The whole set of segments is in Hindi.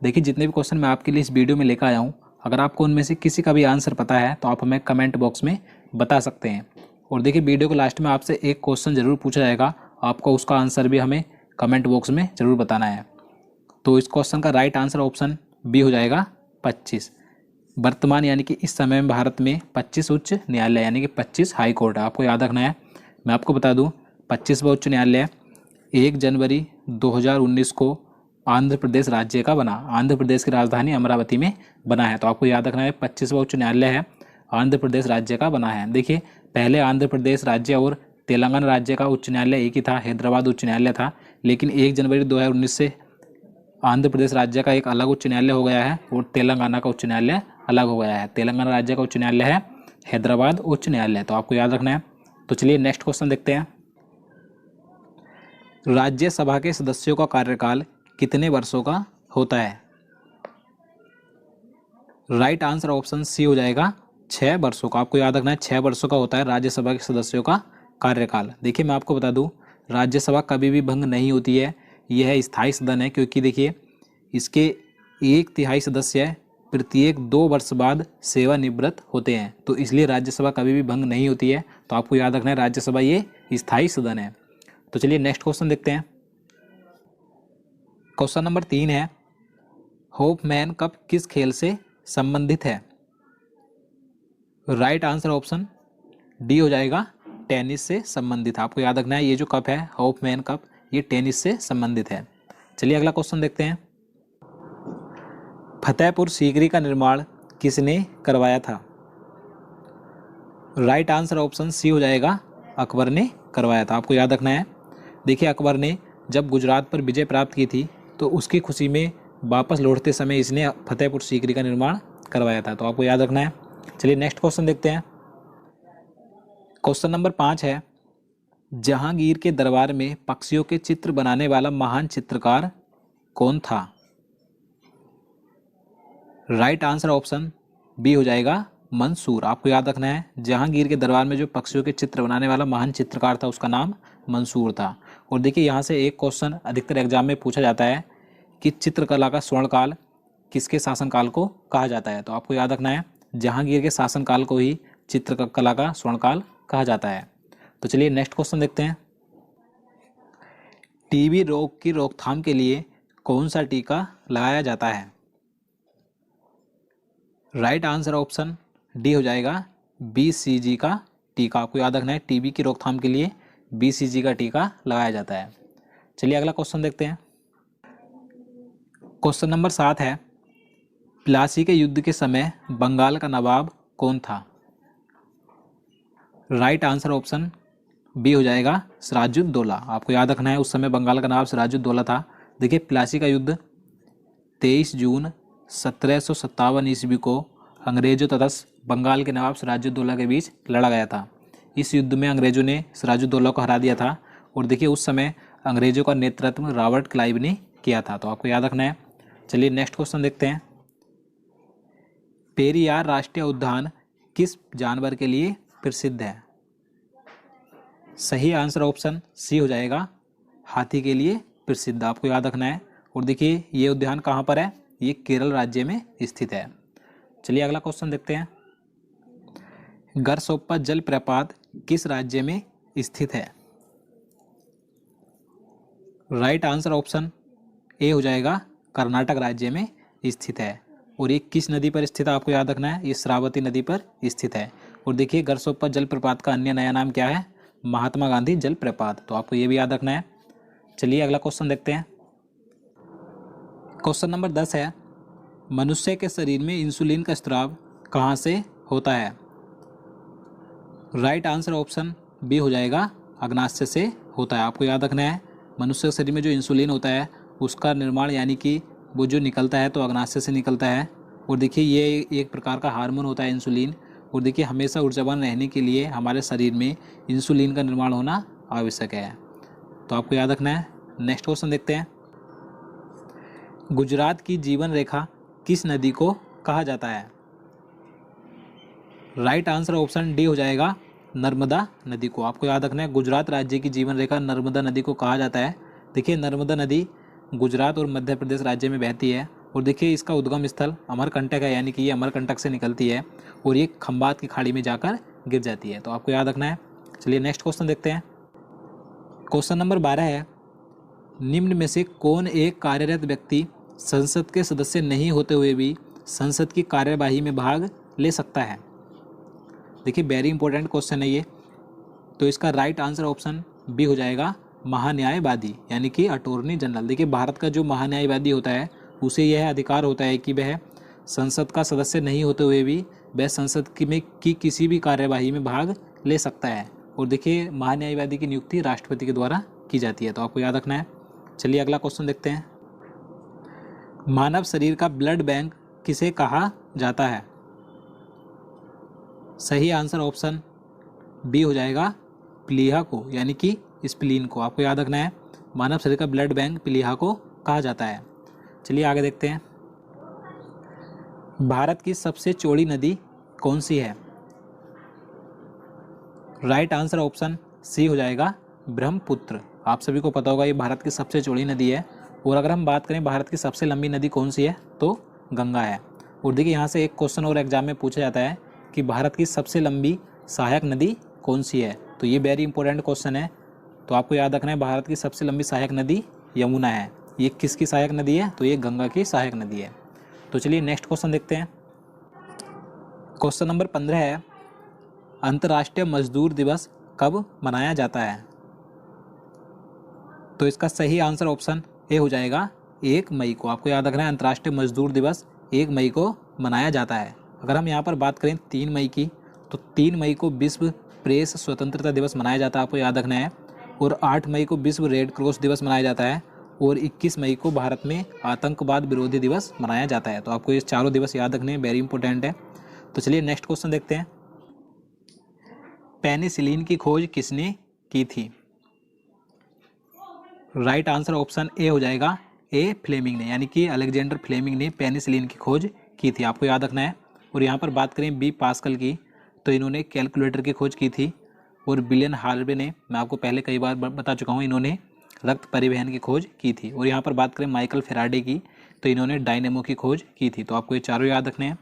देखिए जितने भी क्वेश्चन मैं आपके लिए इस वीडियो में लेकर आया हूँ, अगर आपको उनमें से किसी का भी आंसर पता है तो आप हमें कमेंट बॉक्स में बता सकते हैं। और देखिए वीडियो के लास्ट में आपसे एक क्वेश्चन ज़रूर पूछा जाएगा, आपको उसका आंसर भी हमें कमेंट बॉक्स में ज़रूर बताना है। तो इस क्वेश्चन का राइट आंसर ऑप्शन बी हो जाएगा 25। वर्तमान यानी कि इस समय में भारत में 25 उच्च न्यायालय यानी कि 25 हाई कोर्ट है, आपको याद रखना है। मैं आपको बता दूं 25वां उच्च न्यायालय 1 जनवरी 2019 को आंध्र प्रदेश राज्य का बना, आंध्र प्रदेश की राजधानी अमरावती में बना है। तो आपको याद रखना है 25वां उच्च न्यायालय है, आंध्र प्रदेश राज्य का बना है। देखिए पहले आंध्र प्रदेश राज्य और तेलंगाना राज्य का उच्च न्यायालय एक ही था, हैदराबाद उच्च न्यायालय था। लेकिन 1 जनवरी 2019 से आंध्र प्रदेश राज्य का एक अलग उच्च न्यायालय हो गया है और तेलंगाना का उच्च न्यायालय अलग हो गया है। तेलंगाना राज्य का उच्च न्यायालय है हैदराबाद उच्च न्यायालय, तो आपको याद रखना है। तो चलिए नेक्स्ट क्वेश्चन देखते हैं। राज्यसभा के सदस्यों का कार्यकाल कितने वर्षों का होता है? राइट आंसर ऑप्शन सी हो जाएगा 6 वर्षों का। आपको याद रखना है 6 वर्षों का होता है राज्यसभा के सदस्यों का कार्यकाल। देखिए मैं आपको बता दूं राज्यसभा कभी भी भंग नहीं होती है, यह स्थायी सदन है, क्योंकि देखिए इसके 1/3 सदस्य प्रत्येक 2 वर्ष बाद सेवानिवृत्त होते हैं, तो इसलिए राज्यसभा कभी भी भंग नहीं होती है। तो आपको याद रखना है राज्यसभा ये स्थायी सदन है। तो चलिए नेक्स्ट क्वेश्चन देखते हैं। क्वेश्चन नंबर 3 है, होपमैन कप किस खेल से संबंधित है? राइट आंसर ऑप्शन डी हो जाएगा टेनिस से संबंधित। आपको याद रखना है ये जो कप है होपमैन कप, ये टेनिस से संबंधित है। चलिए अगला क्वेश्चन देखते हैं। फतेहपुर सीकरी का निर्माण किसने करवाया था? राइट आंसर ऑप्शन सी हो जाएगा अकबर ने करवाया था। आपको याद रखना है देखिए अकबर ने जब गुजरात पर विजय प्राप्त की थी तो उसकी खुशी में वापस लौटते समय इसने फतेहपुर सीकरी का निर्माण करवाया था, तो आपको याद रखना है। चलिए नेक्स्ट क्वेश्चन देखते हैं। क्वेश्चन नंबर 5 है, जहांगीर के दरबार में पक्षियों के चित्र बनाने वाला महान चित्रकार कौन था? राइट आंसर ऑप्शन बी हो जाएगा मंसूर। आपको याद रखना है जहांगीर के दरबार में जो पक्षियों के चित्र बनाने वाला महान चित्रकार था उसका नाम मंसूर था। और देखिए यहाँ से एक क्वेश्चन अधिकतर एग्जाम में पूछा जाता है कि चित्रकला का स्वर्णकाल किसके शासनकाल को कहा जाता है? तो आपको याद रखना है जहांगीर के शासनकाल को ही चित्रकला का स्वर्णकाल कहा जाता है। तो चलिए नेक्स्ट क्वेश्चन देखते हैं। टीबी रोग की रोकथाम के लिए कौन सा टीका लगाया जाता है? राइट आंसर ऑप्शन डी हो जाएगा BCG का टीका। आपको याद रखना है टीबी की रोकथाम के लिए BCG का टीका लगाया जाता है। चलिए अगला क्वेश्चन देखते हैं। क्वेश्चन नंबर 7 है, प्लासी के युद्ध के समय बंगाल का नवाब कौन था? राइट आंसर ऑप्शन बी हो जाएगा सिराजुद्दौला। आपको याद रखना है उस समय बंगाल का नवाब सिराजुद्दौला था। देखिए प्लासी का युद्ध 23 जून 1757 ईस्वी को अंग्रेजों तथा बंगाल के नवाब सिराजुद्दौला के बीच लड़ा गया था। इस युद्ध में अंग्रेजों ने सिराजुद्दौला को हरा दिया था और देखिए उस समय अंग्रेजों का नेतृत्व रॉबर्ट क्लाइव ने किया था, तो आपको याद रखना है। चलिए नेक्स्ट क्वेश्चन देखते हैं। पेरियार राष्ट्रीय उद्यान किस जानवर के लिए प्रसिद्ध है? सही आंसर ऑप्शन सी हो जाएगा हाथी के लिए प्रसिद्ध। आपको याद रखना है। और देखिए ये उद्यान कहाँ पर है? ये केरल राज्य में स्थित है। चलिए अगला क्वेश्चन देखते हैं। गरसोप्पा जलप्रपात किस राज्य में स्थित है? राइट आंसर ऑप्शन ए हो जाएगा कर्नाटक राज्य में स्थित है। और ये किस नदी पर स्थित है? आपको याद रखना है ये श्रावती नदी पर स्थित है। और देखिए गरसोप्पा जलप्रपात का अन्य नया नाम क्या है? महात्मा गांधी जलप्रपात, तो आपको ये भी याद रखना है। चलिए अगला क्वेश्चन देखते हैं। क्वेश्चन नंबर 10 है, मनुष्य के शरीर में इंसुलिन का स्राव कहाँ से होता है? राइट आंसर ऑप्शन बी हो जाएगा अग्नाशय से होता है। आपको याद रखना है मनुष्य के शरीर में जो इंसुलिन होता है उसका निर्माण यानी कि वो जो निकलता है तो अग्नाशय से निकलता है। और देखिए ये एक प्रकार का हार्मोन होता है इंसुलिन। और देखिए हमेशा ऊर्जावान रहने के लिए हमारे शरीर में इंसुलिन का निर्माण होना आवश्यक है, तो आपको याद रखना है। नेक्स्ट क्वेश्चन देखते हैं। गुजरात की जीवन रेखा किस नदी को कहा जाता है? राइट आंसर ऑप्शन डी हो जाएगा नर्मदा नदी को। आपको याद रखना है गुजरात राज्य की जीवन रेखा नर्मदा नदी को कहा जाता है। देखिए नर्मदा नदी गुजरात और मध्य प्रदेश राज्य में बहती है और देखिए इसका उद्गम स्थल अमरकंटक है, यानी कि ये अमरकंटक से निकलती है और ये खंबात की खाड़ी में जाकर गिर जाती है। तो आपको याद रखना है। चलिए नेक्स्ट क्वेश्चन देखते हैं। क्वेश्चन नंबर 12 है, निम्न में से कौन एक कार्यरत व्यक्ति संसद के सदस्य नहीं होते हुए भी संसद की कार्यवाही में भाग ले सकता है? देखिए वेरी इंपॉर्टेंट क्वेश्चन है ये। तो इसका राइट आंसर ऑप्शन बी हो जाएगा, महान्यायवादी, यानी कि अटॉर्नी जनरल। देखिए भारत का जो महान्यायवादी होता है उसे यह अधिकार होता है कि वह संसद का सदस्य नहीं होते हुए भी वह संसद की किसी भी कार्यवाही में भाग ले सकता है। और देखिए महान्यायवादी की नियुक्ति राष्ट्रपति के द्वारा की जाती है। तो आपको याद रखना है। चलिए अगला क्वेश्चन देखते हैं। मानव शरीर का ब्लड बैंक किसे कहा जाता है? सही आंसर ऑप्शन बी हो जाएगा, प्लीहा को, यानी कि स्प्लीन को। आपको याद रखना है, मानव शरीर का ब्लड बैंक प्लीहा को कहा जाता है। चलिए आगे देखते हैं। भारत की सबसे चौड़ी नदी कौन सी है? राइट आंसर ऑप्शन सी हो जाएगा, ब्रह्मपुत्र। आप सभी को पता होगा ये भारत की सबसे चौड़ी नदी है। और अगर हम बात करें भारत की सबसे लंबी नदी कौन सी है, तो गंगा है। और देखिए यहाँ से एक क्वेश्चन और एग्जाम में पूछा जाता है कि भारत की सबसे लंबी सहायक नदी कौन सी है। तो ये वेरी इंपॉर्टेंट क्वेश्चन है। तो आपको याद रखना है, भारत की सबसे लंबी सहायक नदी यमुना है। ये किसकी सहायक नदी है? तो ये गंगा की सहायक नदी है। तो चलिए नेक्स्ट क्वेश्चन देखते हैं। क्वेश्चन नंबर 15 है, अंतर्राष्ट्रीय मजदूर दिवस कब मनाया जाता है? तो इसका सही आंसर ऑप्शन ए हो जाएगा, 1 मई को। आपको याद रखना है, अंतर्राष्ट्रीय मजदूर दिवस 1 मई को मनाया जाता है। अगर हम यहाँ पर बात करें 3 मई की, तो 3 मई को विश्व प्रेस स्वतंत्रता दिवस मनाया जाता है। आपको याद रखना है। और 8 मई को विश्व रेड क्रॉस दिवस मनाया जाता है। और 21 मई को भारत में आतंकवाद विरोधी दिवस मनाया जाता है। तो आपको ये चारों दिवस याद रखने हैं, वेरी इंपॉर्टेंट है। तो चलिए नेक्स्ट क्वेश्चन देखते हैं। पेनिसिलिन की खोज किसने की थी? राइट आंसर ऑप्शन ए हो जाएगा, ए फ्लेमिंग ने, यानी कि अलेक्जेंडर फ्लेमिंग ने पेनिसिलिन की खोज की थी। आपको याद रखना है। और यहाँ पर बात करें बी पास्कल की, तो इन्होंने कैलकुलेटर की खोज की थी। और विलियम हार्वे ने, मैं आपको पहले कई बार बता चुका हूँ, इन्होंने रक्त परिवहन की खोज की थी। और यहाँ पर बात करें माइकल फेराडे की, तो इन्होंने डायनेमो की खोज की थी। तो आपको ये चारों याद रखने हैं।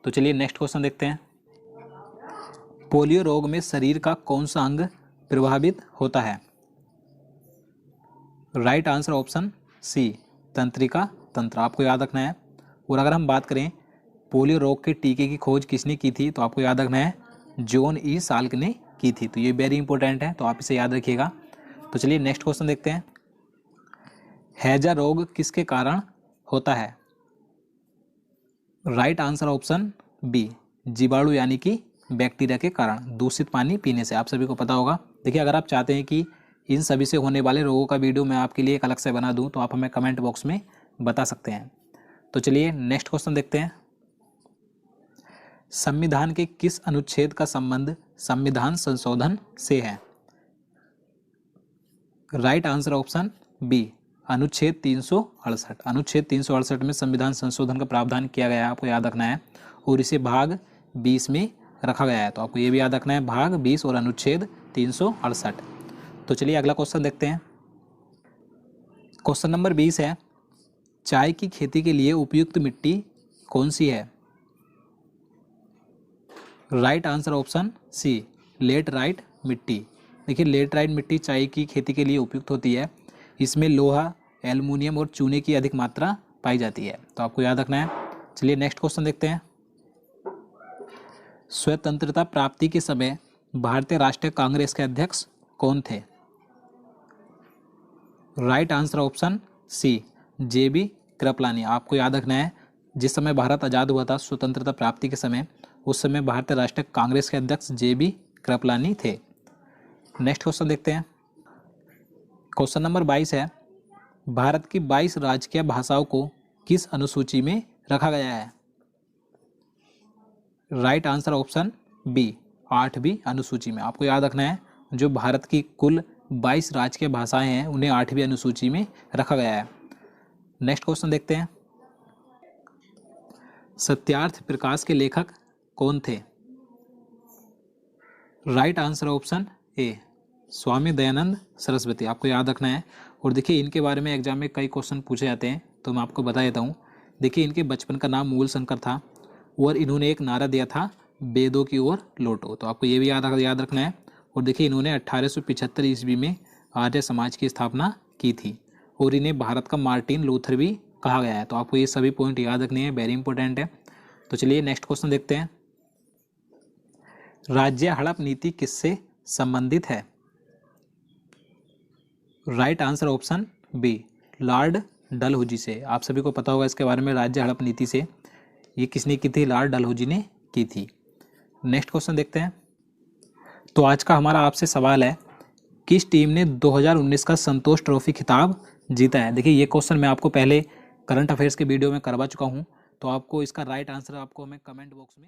तो चलिए नेक्स्ट क्वेश्चन देखते हैं। पोलियो रोग में शरीर का कौन सा अंग प्रभावित होता है? राइट आंसर ऑप्शन सी, तंत्रिका तंत्र। आपको याद रखना है। और अगर हम बात करें पोलियो रोग के टीके की खोज किसने की थी, तो आपको याद रखना है, जॉन ई साल्क ने की थी। तो ये वेरी इंपॉर्टेंट है, तो आप इसे याद रखिएगा। तो चलिए नेक्स्ट क्वेश्चन देखते हैं। हैजा रोग किसके कारण होता है? राइट आंसर ऑप्शन बी, जीवाणु यानी कि बैक्टीरिया के कारण, दूषित पानी पीने से। आप सभी को पता होगा। देखिए अगर आप चाहते हैं कि इन सभी से होने वाले रोगों का वीडियो मैं आपके लिए एक अलग से बना दूं, तो आप हमें कमेंट बॉक्स में बता सकते हैं। तो चलिए नेक्स्ट क्वेश्चन देखते हैं। संविधान के किस अनुच्छेद का संबंध संविधान संशोधन से है? राइट आंसर ऑप्शन बी, अनुच्छेद 368। अनुच्छेद 368 में संविधान संशोधन का प्रावधान किया गया है। आपको याद रखना है। और इसे भाग 20 में रखा गया है। तो आपको ये भी याद रखना है, भाग 20 और अनुच्छेद 368। तो चलिए अगला क्वेश्चन देखते हैं। क्वेश्चन नंबर 20 है, चाय की खेती के लिए उपयुक्त मिट्टी कौन सी है? Right answer option C, laterite मिट्टी। देखिए लेटराइट मिट्टी चाय की खेती के लिए उपयुक्त होती है। इसमें लोहा, एल्युमिनियम और चूने की अधिक मात्रा पाई जाती है। तो आपको याद रखना है। चलिए नेक्स्ट क्वेश्चन देखते हैं। स्वतंत्रता प्राप्ति के समय भारतीय राष्ट्रीय कांग्रेस के अध्यक्ष कौन थे? राइट आंसर ऑप्शन सी, जेबी कृपलानी। आपको याद रखना है, जिस समय भारत आज़ाद हुआ था स्वतंत्रता प्राप्ति के समय, उस समय भारतीय राष्ट्रीय कांग्रेस के अध्यक्ष जेबी कृपलानी थे। नेक्स्ट क्वेश्चन देखते हैं। क्वेश्चन नंबर 22 है, भारत की 22 राजकीय भाषाओं को किस अनुसूची में रखा गया है? राइट आंसर ऑप्शन बी, 8वीं अनुसूची में। आपको याद रखना है, जो भारत की कुल 22 राजकीय भाषाएं हैं उन्हें 8वीं अनुसूची में रखा गया है। नेक्स्ट क्वेश्चन देखते हैं। सत्यार्थ प्रकाश के लेखक कौन थे? Right answer option A, Swami Dayanand Saraswati. आपको याद रखना है। और देखिए इनके बारे में एग्जाम में कई क्वेश्चन पूछे जाते हैं, तो मैं आपको बता देता हूँ देखिए इनके बचपन का नाम मूल शंकर था और इन्होंने एक नारा दिया था, वेदों की ओर लौटो। तो आपको ये भी याद रखना है। और देखिए इन्होंने 1875 ईस्वी में आर्य समाज की स्थापना की थी और इन्हें भारत का मार्टिन लूथर भी कहा गया है। तो आपको ये सभी पॉइंट याद रखने हैं, वेरी इंपॉर्टेंट है। तो चलिए नेक्स्ट क्वेश्चन देखते हैं। राज्य हड़प नीति किससे संबंधित है? Right answer option B, lord Dalhousie से। आप सभी को पता होगा इसके बारे में, राज्य हड़प नीति से ये किसने की थी? लॉर्ड डलहौजी ने की थी। नेक्स्ट क्वेश्चन देखते हैं। तो आज का हमारा आपसे सवाल है, किस टीम ने 2019 का संतोष ट्रॉफी खिताब जीता है? देखिए ये क्वेश्चन मैं आपको पहले करंट अफेयर्स के वीडियो में करवा चुका हूँ, तो आपको इसका राइट आंसर आपको मैं कमेंट बॉक्स में